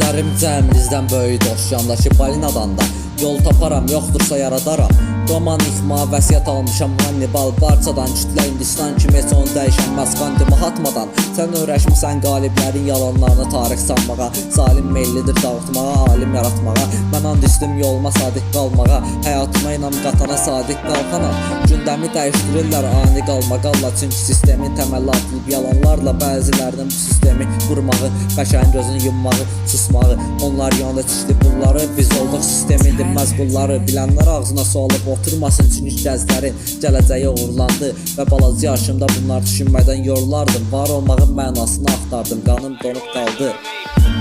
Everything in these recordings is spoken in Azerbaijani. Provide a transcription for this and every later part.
Düşlərım cəmimizdən böyük dost, yandakı balinadan da yol taparam, yoxdursa yaradaram. Roman ixma, vəsiyyət almışam Hannibal Barçadan. Kütlə Hindistan kimi heç onu dəyişənməz Qandi Mahatmadan. Sən öyrəşmirsən qaliblərin yalanlarını tarix sanmağa. Zalim meyillidir dağıtmağa, alim yaratmağa. Mən and üstüm yoluma sadiq qalmağa. Həyatıma inam qatana sadiq qalxana. Gündəmi dəyişdirirlər ani qalmaqalla. Çünki sistemin təməli atılıb yalanlarla. Bəzilərinin bu sistemi qurmağı, bəşərin gözünü yummağı, susmağı. Onlar yanında çişli bunları, biz olduq sistemin dinməz qulları. Bilənlər ağzına su alıb oturmasın çünki gəzləri gələcəyi uğurlandı. Və balaca yaşımda bunlar düşünmədən yorulardım. Var olmağın mənasını axtardım, qanım donub qaldı.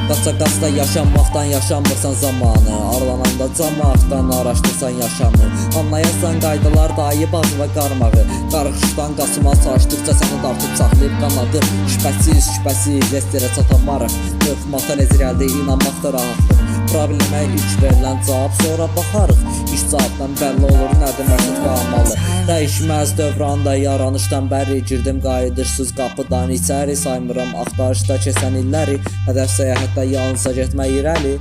Qaça-qaçda yaşanmaqdan yaşanmırsan zamanı. Aralananda cəmaatdan araşdırsan yaşamı. Anlayasan qaydalar dayı bazı və qarmağı. Qarışıqdan qaçmağa çalışdıqca səni dartıb saxlayıb qanadı. Şübhəsiz esterə çatamarıq. Yoxmaqda necə gəldi, inanmaq da rahatdır. Problemə ilk verilən cavab, sonra baxarıq. İş cavabdan bəlli olur, nədir məqsəd və amalı. Dəyişməz dövranda yaranışdan bəri girdim qayıdırsız qapıdan içəri. Saymıram axtarışda keçən illəri. Hədəf səyahətdə yalnızca getmək irəli.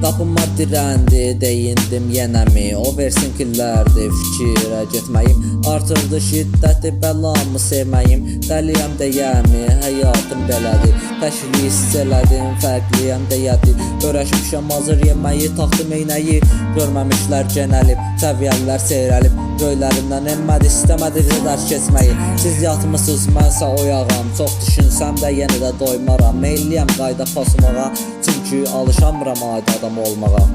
Qapıma dirəndi, deyindim yenəmi. O versin killərdi fikrə getməyim. Artırdı şiddəti bəlamı sevməyim. Dəliyəm deyəmi, həyatım belədir. Təşkili hiss elədim, fərqliyəm deyədir. Öyrəşmişəm hazır yeməyi, taxtım eynəyi. Görməmişlər genəlib, səviyyəllər seyrəlib. Göylərindən enmədi, istəmədi dərk keçməyi. Siz yatmısınız, mənsə oyağam. Çox düşünsəm də yenə də doymaram. Meyliyəm qayda pasmağa, çünki alışamıram adi adam olmağa.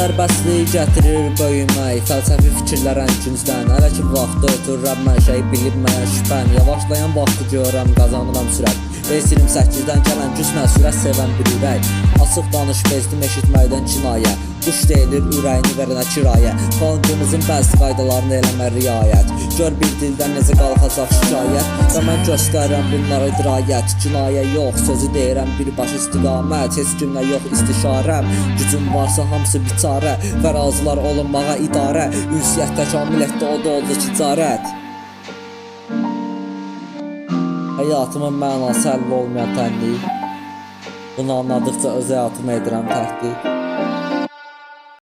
Sərbəstlik gətirir böyümək, fəlsəfi fikirlərən küncdən. Hələ ki vaxtı ötürürəm mən şey bilinməyən şübhən. Yavaşlayan vaxtı görürəm, qazanıram sürət. S28-dən gələn güclə sürət sevən bir ürək. Açıq danış bezdim eşitməkdən kinayə. Quş deyilir ürəyini verənə kirayə. Xalqımızın bəzi qaydalarını eləmə riayət. Gör bir dildən necə qalxacaq şikayət. Və mən göstərirəm bunlara dirayət. Kinayə yox, sözü deyirəm birbaş istiqamət. Heç kimlə yox istişarəm. Gücüm varsa hamısı biçarə. Və razılar olunmağa idarə. Ünsiyyətdə kamil etdi, o da oldu ticarət. Həyatımın mənası əlli olmayan tənlik. Bunu anladıqca öz həyatımı edirəm təhdid.